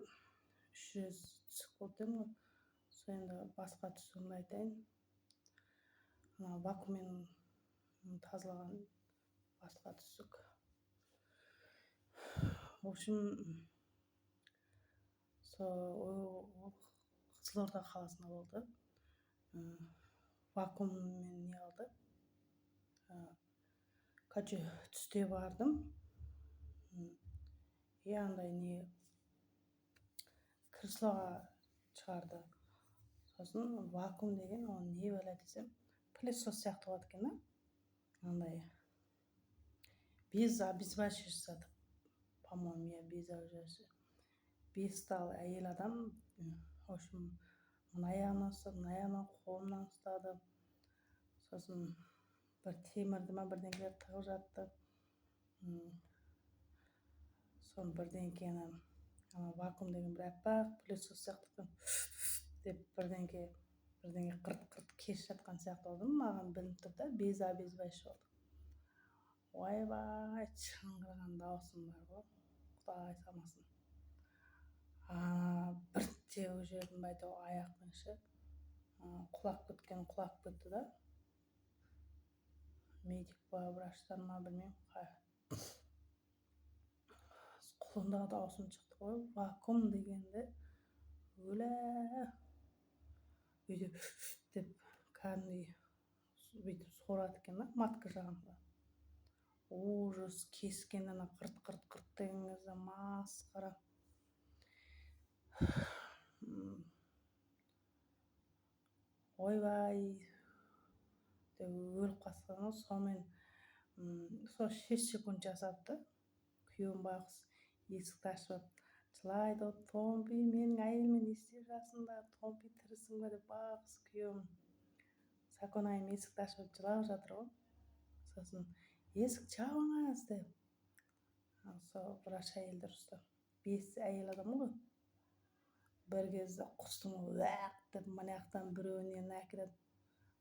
300 түсік болды ғой. Сол енді басқа түсігімді айтайын. Вакууммен тазалаған басқа түсік. В общем, Қызылорда қаласында болды. Вакууммен не алды. Түсте бардым. Андай не креслоға шығарды. Сосын вакуум деген ол не бәле десем, пылесос сияқты болады екен, андай без обезболивающий жасады. По-моему, я без обезболивающий. 5 тал әйел адам, в общем, мына аяғынан ұстады, мына аяғынан қолымнан ұстады. Сосын бір темірді ма бірдеңелер тығып жатты. Соны бірдеңкені вакуум деген бір аппақ пылесос сияқты деп бірдеңе қырт кесіп жатқан сияқты болды. Маған білініп тұр да, без обезболивающий болды. Ойбай, шыңғырған дауысым бар ғой, Құдай самасын. Бірте ол жердің бәйтеу аяқпен ше құлап кетті да. Медик па, врачтар ма білмеймін. Құлындағы дауысым шықты ғой. Вакуум дегенде өлә бүйтіп деп кәдімгідей бүйтіп сорады екен, матка жағында. Ужас, кескен ана қырт деген кезде масқара. Ойбай деп өліп қалсам, сонымен сол 6 секунд жасады. Күйеуім байғұс есікті ашып жылайды. Томпи, менің әйеліме не істеп жатсыңдар? Томпи, тірісің бе деп байғұс күйеуім. Саконайым есікті ашып жылап жатыр ғой. Сосын есік жабыңыз деп. Сол врач әйелдер ұсты. 5 әйел адам ғой. Бір кезде құстың уәқ деп мынаяқтан біреуінен әкеледі.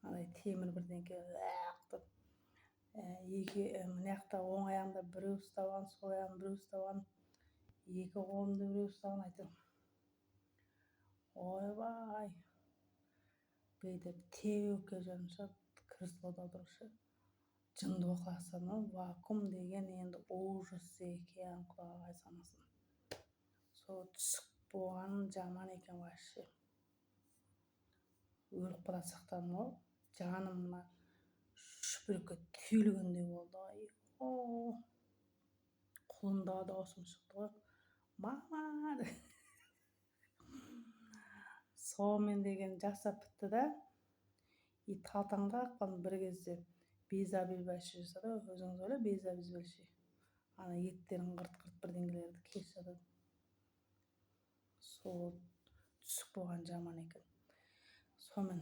Андай темір бірдеңке уәқ деп. Мынаяқта оң аяғында біреу ұстаған, сол аяғын біреу ұстаған, 2 қолымда біреу ұстаған айтыр. Ойбай. Бүйтіп теуке жанша креслода отырушы. Жынды оқыласың, вакуум деген енді ужас екен, Құдай санасын. Сол түсік болған жаман екен вообще. Өліп қала сақтадым ғой. Жанымна шүпірекке түйілгендей болды. Құлындағы дауысым шықты ғой. Мама! Сонымен деген жасап бітті да. Талтаңдап бір кезде без обезболивающий жасады. Өзіңіз ойлап, без обезболивающий. Ана еттерін қырт бірдеңелерді кесіп жатады. Сол түсік болған жаман екен. Сонымен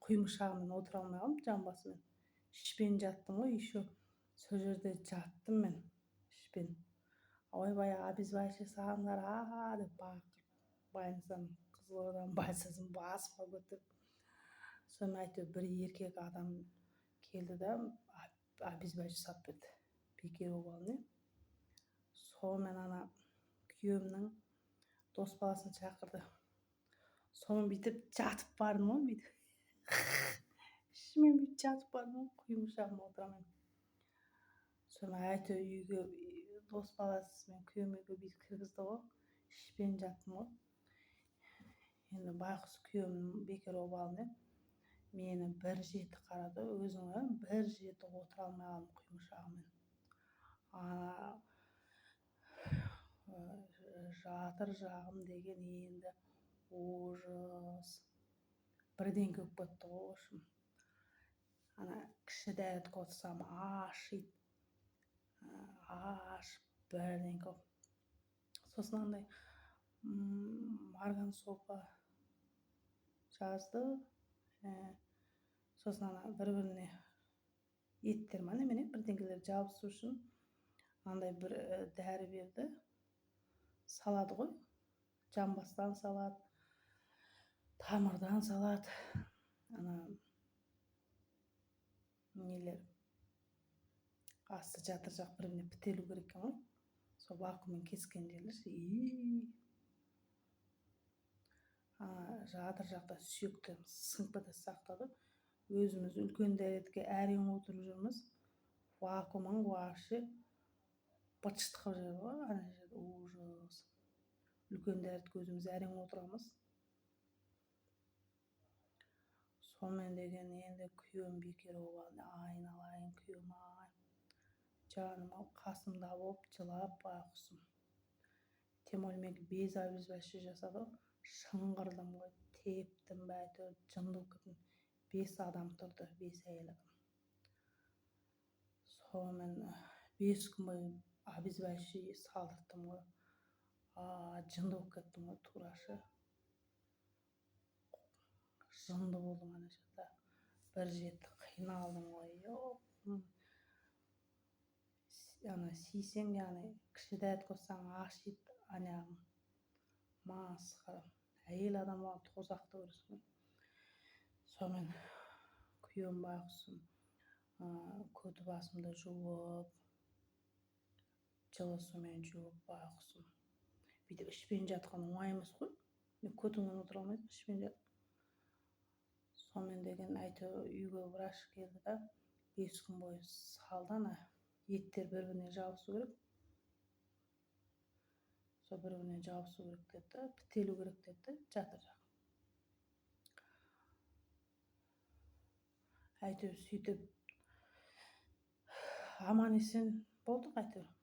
құймышағымен отыра алмай қалдым, жамбасымен. Ішпен жаттым ғой, еще сол жерде жаттым мен. Ішпен. Ойбай, обезболивающий салыңдар, деп байынсам, Қызылорданың больницасын басыма көтеріп. Сонымен әйтеуір бір еркек адам келді да, обезболивающий салып берді. Бекер болған, Сонымен ана күйеуімнің дос баласын шақырды. Сонымен бүйтіп жатып бардым ғой, бүйтіп. Ішімен бүйтіп жатып бардым ғой, құймышағыма отырамын. Сонымен әйтеуір үйге дос баласы мен күйеуіме бүйтіп кіргізді ғой. Ішпен жаттым ғой. Енді байғұс күйеуім бекер болған, мені бір жеті қарады, өзің бір жеті отыра алмай қалдым құймышағымен. Жатыр жағым деген енді ужас. Бірден көк кетті ғой, ошым. Ана кіші дәретке отырсам ашиды. Бірден көк. Сосын андай марган сопа жазды. Сосын ана бір-біріне еттер ма немене бірдеңелер жабысу үшін андай бір дәрі берді. Салады ғой. Жамбастан салады. Тамырдан салады. Ана нелер. Асты жатыр жақ біріне бітелу керек екен ғой. Сол вакууммен кескен жерлер. жатыр жақта сүйектерimiz сынып кете сактады. Өзümüz үлкен дәретке әрең отырып жүрміз. Вакуумың вообще бычыт кылып жиберди го. Ана жерде ужас. Үлкен дәретке өзümüz әрең отырамыз. Сонымен деген енді күйеуім бекер болуп алды. Айналайын күйеуім ай. Жаным ау қасымда болып жылап байқұсым. Тем более мен без обезбаши жасады. Шыңғырдым ғой, тептім бәйтөр, жынды болып кеттім. 5 адам тұрды, 5 әйел адам. Сонымен 5 күн бойы обезбаши салдырттым ғой. Жынды болып кеттім ғой турашы. Жынды болдым ана жерде. Bir жеті қиналдым ғой. Ана сүйсең яғни кіші дәрет қоссаң ашиды анягың. Масқара. Әйел адам оған тозақты көрсін. Сонымен күйеуім байқұсым көті басымды жуып, жылы сумен жуып байқұсым. Бүйтіп ішпен жатқан оңай емес қой. Мен көтіңмен отыра алмайсың, ішпен жат. Сонымен деген әйтеуір үйге врач келді да 5 күн бойы салды ана еттер бір-біріне жабысу керек. Сол бір-біріне жабысу керек деді, бітелу керек деді, жатыр жақ. Әйтеуір сөйтіп аман есен болдық әйтеуір.